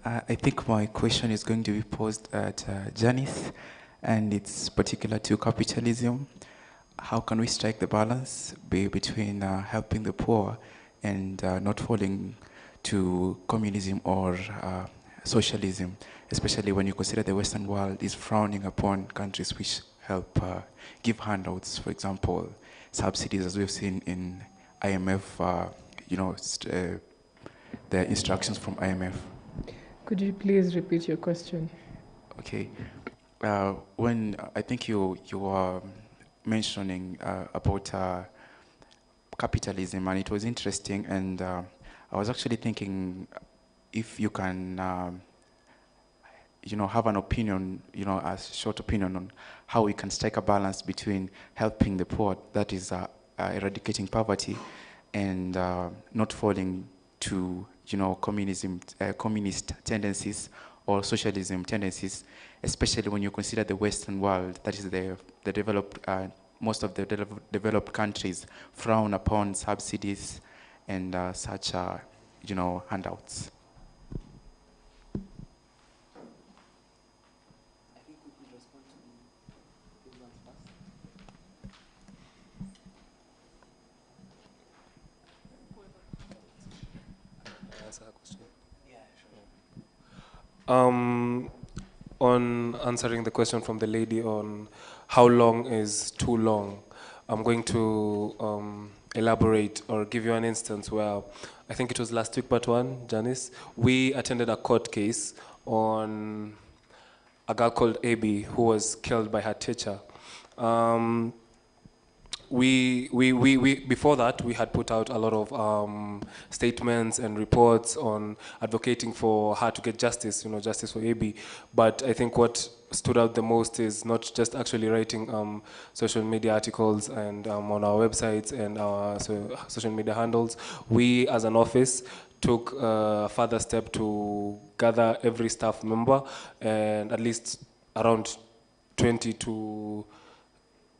I think my question is going to be posed at Janice, and it's particular to capitalism. How can we strike the balance between helping the poor and not falling to communism or socialism, especially when you consider the Western world is frowning upon countries which help give handouts, for example, subsidies, as we've seen in IMF, the instructions from IMF. Could you please repeat your question? Okay. When I think you were mentioning about capitalism, and it was interesting, and I was actually thinking if you can, have an opinion, a short opinion on how we can strike a balance between helping the poor, that is eradicating poverty, and not falling to communist tendencies or socialism tendencies, especially when you consider the Western world, that is the developed, most of the developed countries frown upon subsidies and such, handouts. I think we could respond to this one first. On answering the question from the lady on how long is too long, I'm going to elaborate or give you an instance where I think it was last week, part one, Janice, we attended a court case on a girl called Abby who was killed by her teacher. Before that, we had put out a lot of statements and reports on advocating for her to get justice, justice for Abby. But I think what stood out the most is not just actually writing social media articles and on our websites and our social media handles. We, as an office, took a further step to gather every staff member and at least around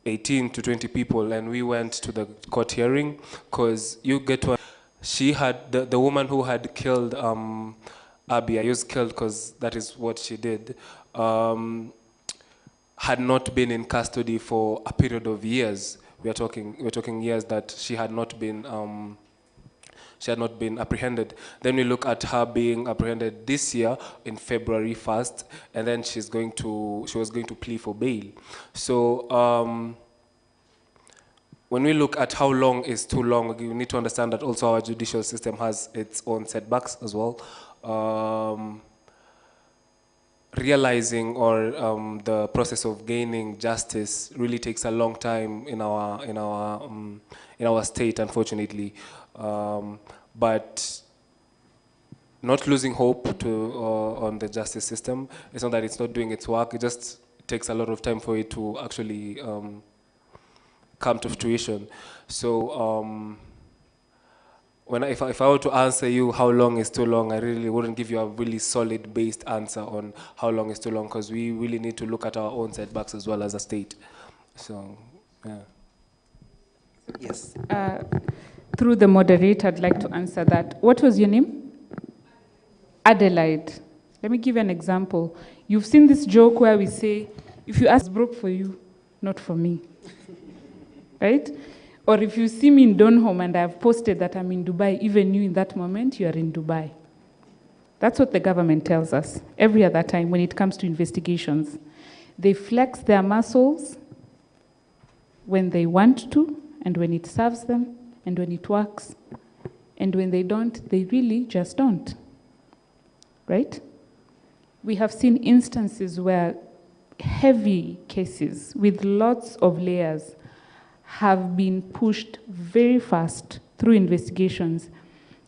18 to 20 people, and we went to the court hearing because you get to. She had the woman who had killed Abby. I use killed because that is what she did. Had not been in custody for a period of years. We're talking years that she had not been apprehended. Then we look at her being apprehended this year in February 1st, and then she was going to plea for bail. So when we look at how long is too long, we need to understand that also our judicial system has its own setbacks as well. Realizing or the process of gaining justice really takes a long time in our state, unfortunately. But not losing hope on the justice system. It's not that it's not doing its work. It just takes a lot of time for it to actually come to fruition. So if I were to answer you how long is too long, I really wouldn't give you a really solid based answer on how long is too long, because we really need to look at our own setbacks as well as a state. So, yeah. Yes. Through the moderator, I'd like to answer that. What was your name? Adelaide. Let me give you an example. You've seen this joke where we say, if you ask, broke for you, not for me. Right? Or if you see me in Donholm and I've posted that I'm in Dubai, even you in that moment, you are in Dubai. That's what the government tells us every other time when it comes to investigations. They flex their muscles when they want to, and when it serves them, and when it works. And when they don't, they really just don't. Right? We have seen instances where heavy cases with lots of layers have been pushed very fast through investigations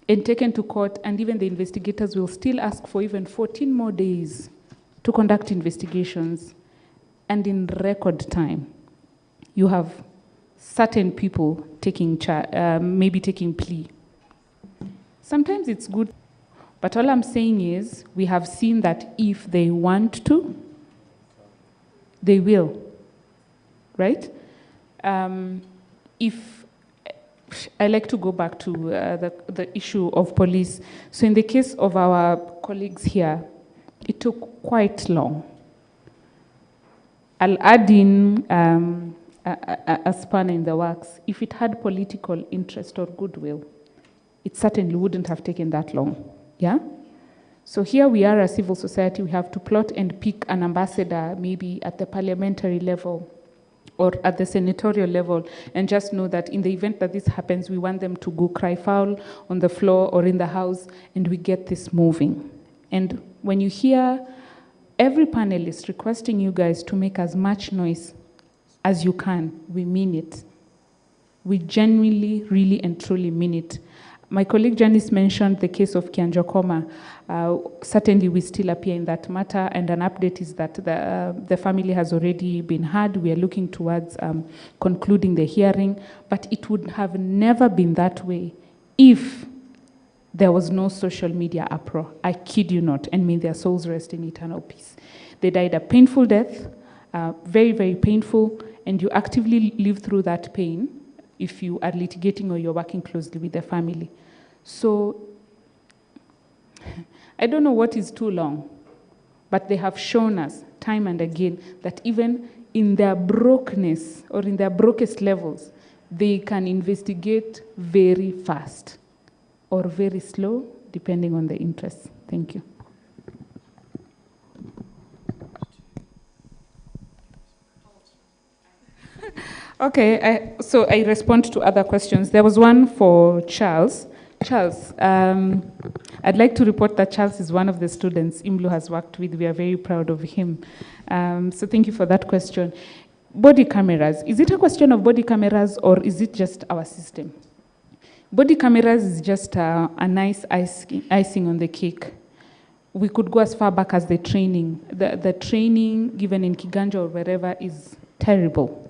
and taken to court, and even the investigators will still ask for even 14 more days to conduct investigations. And in record time, you have certain people maybe taking plea. Sometimes it's good, but all I'm saying is we have seen that if they want to, they will, right? If I like to go back to the issue of police. So in the case of our colleagues here, it took quite long. I'll add in a spanner in the works. If it had political interest or goodwill, it certainly wouldn't have taken that long, yeah? So here we are as civil society, we have to plot and pick an ambassador, maybe at the parliamentary level or at the senatorial level, and just know that in the event that this happens, we want them to go cry foul on the floor or in the house, and we get this moving. And when you hear every panelist requesting you guys to make as much noise as you can, we mean it. We genuinely, really and truly mean it. My colleague Janice mentioned the case of Kianjokoma. Certainly we still appear in that matter, and an update is that the family has already been heard. We are looking towards concluding the hearing, but it would have never been that way if there was no social media uproar. I kid you not, and may their souls rest in eternal peace. They died a painful death, very, very painful, and you actively live through that pain if you are litigating or you're working closely with the family. So I don't know what is too long, but they have shown us time and again that even in their brokenness or in their brokest levels, they can investigate very fast or very slow, depending on the interests. Thank you. Okay, so I respond to other questions. There was one for Charles. Charles, I'd like to report that Charles is one of the students Imlu has worked with. We are very proud of him. So thank you for that question. Body cameras. Is it a question of body cameras or is it just our system? Body cameras is just a nice icing on the cake. We could go as far back as the training. The training given in Kiganja or wherever is terrible.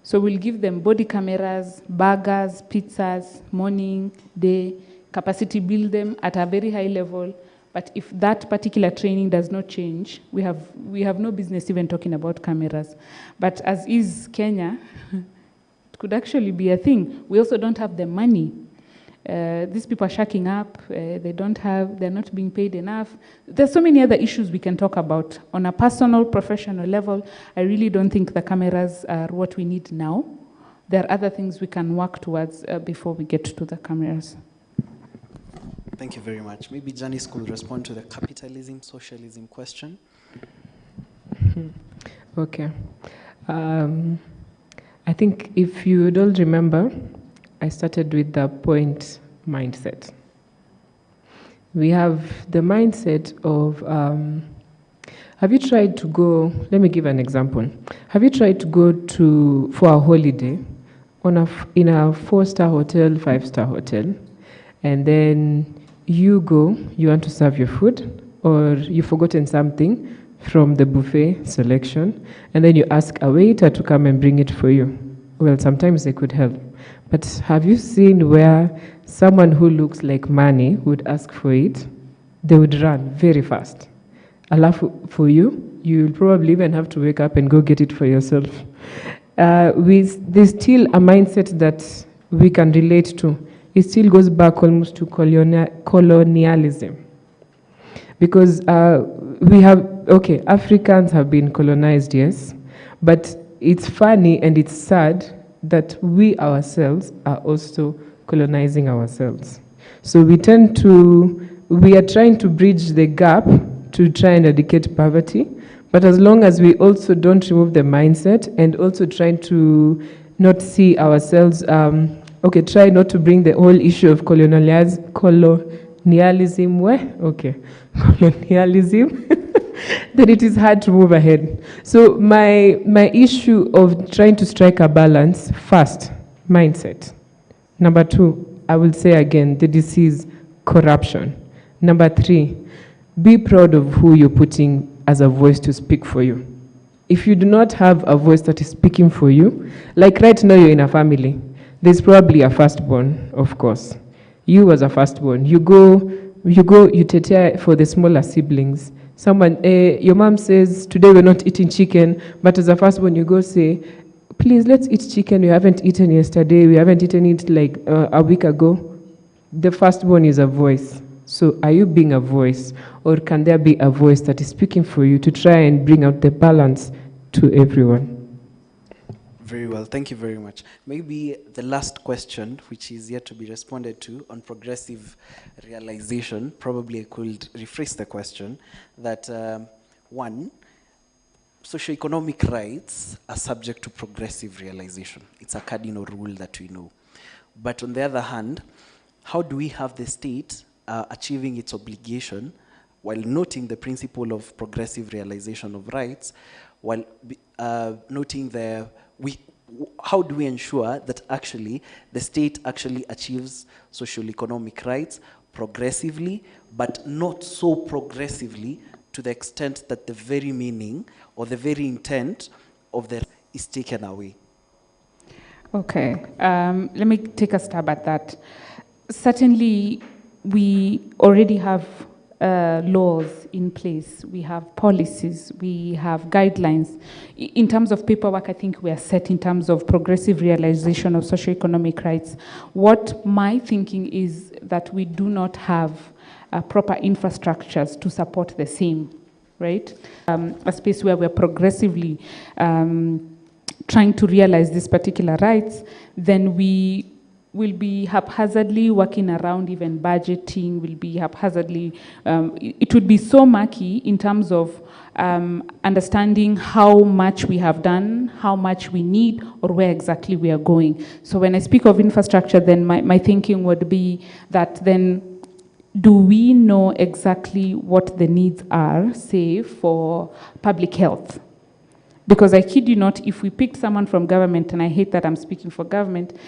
So we'll give them body cameras, burgers, pizzas, morning, day, capacity build them at a very high level. But if that particular training does not change, we have no business even talking about cameras. But as is Kenya, it could actually be a thing. We also don't have the money. These people are shacking up. They're not being paid enough. There's so many other issues we can talk about. On a personal, professional level, I really don't think the cameras are what we need now. There are other things we can work towards before we get to the cameras. Thank you very much. Maybe Janice could respond to the capitalism, socialism question. Okay. I think if you don't remember, I started with the point mindset. We have the mindset of, have you tried to go, let me give an example. Have you tried to go for a holiday in a 4-star hotel, 5-star hotel, and then you want to serve your food, or you've forgotten something from the buffet selection, and then you ask a waiter to come and bring it for you? Well, sometimes they could help. But have you seen where someone who looks like money would ask for it? They would run very fast. Alafu for you, you'll probably even have to wake up and go get it for yourself. There's still a mindset that we can relate to. It still goes back almost to colonialism. Because Africans have been colonized, yes, but it's funny and it's sad that we ourselves are also colonizing ourselves. So we are trying to bridge the gap to try and eradicate poverty, but as long as we also don't remove the mindset and also trying to not see ourselves, try not to bring the whole issue of colonialism, colonialism, then it is hard to move ahead. So my issue of trying to strike a balance, first, mindset. Number 2, I will say again, the disease, corruption. Number 3, be proud of who you're putting as a voice to speak for you. If you do not have a voice that is speaking for you, like right now you're in a family, there's probably a firstborn, of course. You as a firstborn, you take for the smaller siblings. Someone, your mom says, today we're not eating chicken, but as a firstborn, you go say, please, let's eat chicken. We haven't eaten yesterday. We haven't eaten it like a week ago. The firstborn is a voice. So are you being a voice? Or can there be a voice that is speaking for you to try and bring out the balance to everyone? Very well, thank you very much. Maybe the last question, which is yet to be responded to on progressive realization, probably I could rephrase the question that one, socioeconomic rights are subject to progressive realization. It's a cardinal rule that we know. But on the other hand, how do we have the state achieving its obligation while noting the principle of progressive realization of rights, while noting how do we ensure that actually the state actually achieves social economic rights progressively, but not so progressively to the extent that the very meaning or the very intent of the is taken away? Okay, let me take a stab at that. Certainly, we already have laws in place, we have policies, we have guidelines. In terms of paperwork, I think we are set in terms of progressive realization of socioeconomic rights. What my thinking is that we do not have proper infrastructures to support the same, right? A space where we're progressively trying to realize these particular rights, then we will be haphazardly working around even budgeting, will be haphazardly, it would be so murky in terms of understanding how much we have done, how much we need, or where exactly we are going. So when I speak of infrastructure, then my thinking would be that then do we know exactly what the needs are, say, for public health? Because I kid you not, if we picked someone from government, and I hate that I'm speaking for government,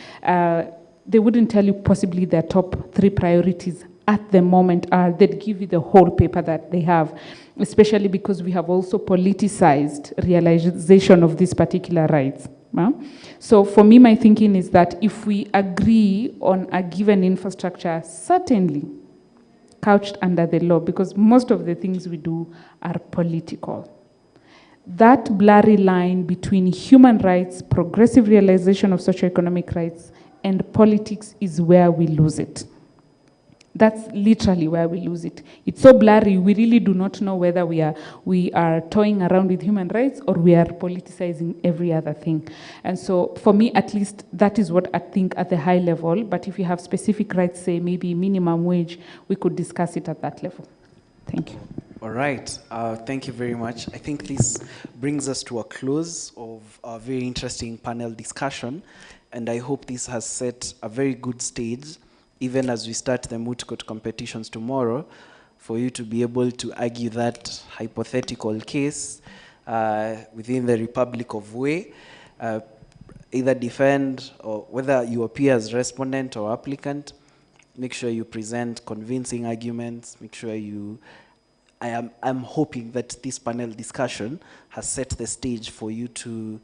they wouldn't tell you possibly their top 3 priorities at the moment are. They'd give you the whole paper that they have, especially because we have also politicized realization of these particular rights. So for me, my thinking is that if we agree on a given infrastructure, certainly couched under the law, because most of the things we do are political. That blurry line between human rights, progressive realization of socioeconomic rights, and politics is where we lose it. That's literally where we lose it. It's so blurry, we really do not know whether we are toying around with human rights or we are politicizing every other thing. And so for me, at least, that is what I think at the high level. But if you have specific rights, say maybe minimum wage, we could discuss it at that level. Thank you. All right, thank you very much. I think this brings us to a close of a very interesting panel discussion, and I hope this has set a very good stage, even as we start the moot court competitions tomorrow, for you to be able to argue that hypothetical case within the Republic of Way, either defend or whether you appear as respondent or applicant. Make sure you present convincing arguments, make sure you I'm hoping that this panel discussion has set the stage for you to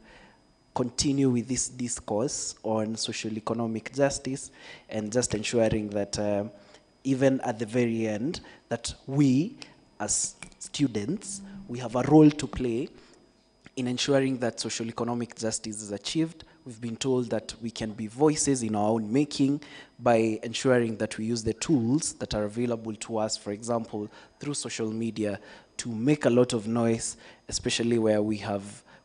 continue with this discourse on social economic justice and just ensuring that even at the very end, that we as students, we have a role to play in ensuring that social economic justice is achieved. We've been told that we can be voices in our own making by ensuring that we use the tools that are available to us, for example, through social media, to make a lot of noise, especially where we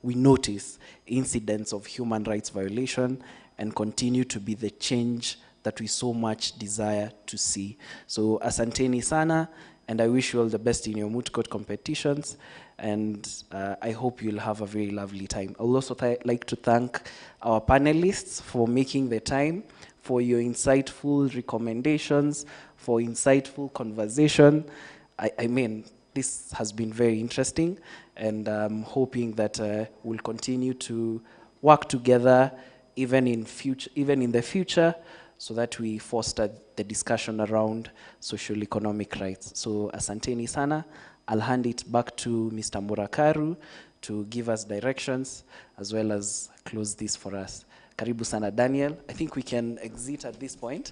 notice incidents of human rights violation, and continue to be the change that we so much desire to see. So asanteni sana, and I wish you all the best in your moot court competitions, and I hope you'll have a very lovely time. I would also like to thank our panelists for making the time, for your insightful recommendations, for insightful conversation. I mean, this has been very interesting, and I'm hoping that we'll continue to work together even in the future, so that we foster the discussion around social economic rights. So asanteni sana. I'll hand it back to Mr. Murakaru to give us directions as well as close this for us. Karibu sana, Daniel. I think we can exit at this point.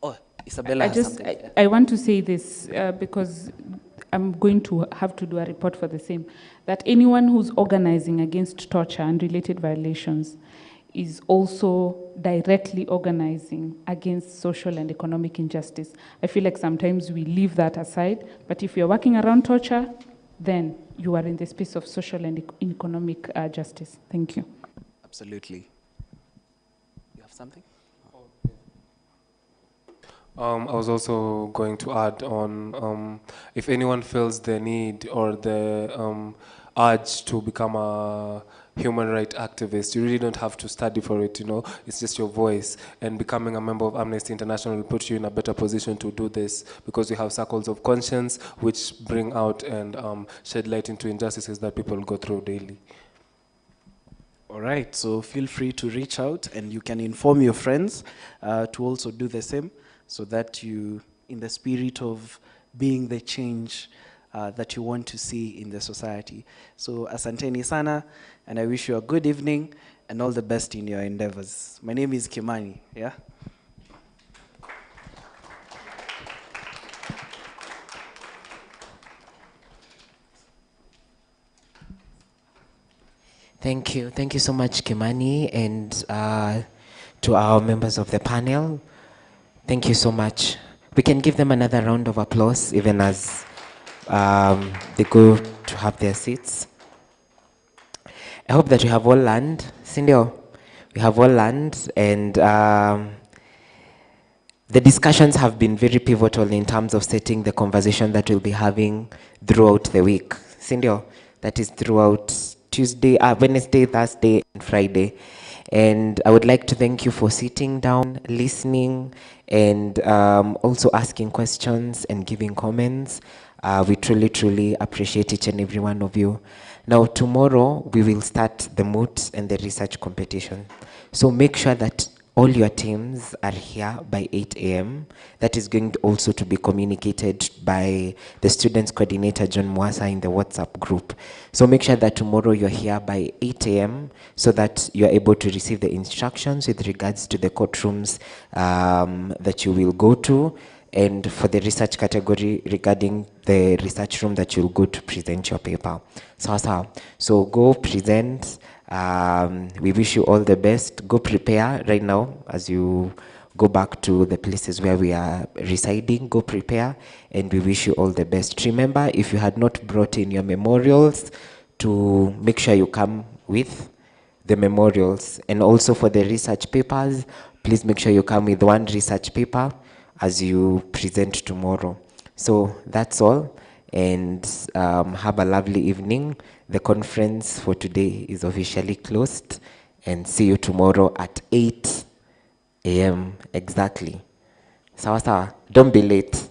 Oh, Isabella has something. I want to say this because I'm going to have to do a report for the same, that anyone who's organizing against torture and related violations is also directly organizing against social and economic injustice. I feel like sometimes we leave that aside, but if you're working around torture, then you are in the space of social and economic justice. Thank you. Absolutely. You have something? I was also going to add on, if anyone feels the need or the urge to become a human rights activist, you really don't have to study for it, it's just your voice. And becoming a member of Amnesty International will put you in a better position to do this, because we have circles of conscience which bring out and shed light into injustices that people go through daily. All right, so feel free to reach out, and you can inform your friends to also do the same, so that you, in the spirit of being the change that you want to see in the society. So asanteni sana, and I wish you a good evening and all the best in your endeavors. My name is Kimani, yeah? Thank you. Thank you so much, Kimani, and to our members of the panel. Thank you so much. We can give them another round of applause, even as they go to have their seats. I hope that you have all learned. Cindy, we have all learned, and the discussions have been very pivotal in terms of setting the conversation that we'll be having throughout the week. Cindy, that is throughout Tuesday, Wednesday, Thursday, and Friday. And I would like to thank you for sitting down, listening, and also asking questions and giving comments. We truly, truly appreciate each and every one of you. Now, tomorrow, we will start the moot and the research competition. So make sure that all your teams are here by 8 a.m. That is going to also to be communicated by the students coordinator, John Mwasa, in the WhatsApp group. So make sure that tomorrow you're here by 8 a.m. so that you're able to receive the instructions with regards to the courtrooms that you will go to, and for the research category regarding the research room that you'll go to present your paper. So go present. We wish you all the best. Go prepare right now as you go back to the places where we are residing. Go prepare, and we wish you all the best. Remember, if you had not brought in your memorials, to make sure you come with the memorials. And also for the research papers, please make sure you come with one research paper as you present tomorrow. So that's all, and have a lovely evening. The conference for today is officially closed, and see you tomorrow at 8 a.m. exactly. Sawa sawa, don't be late.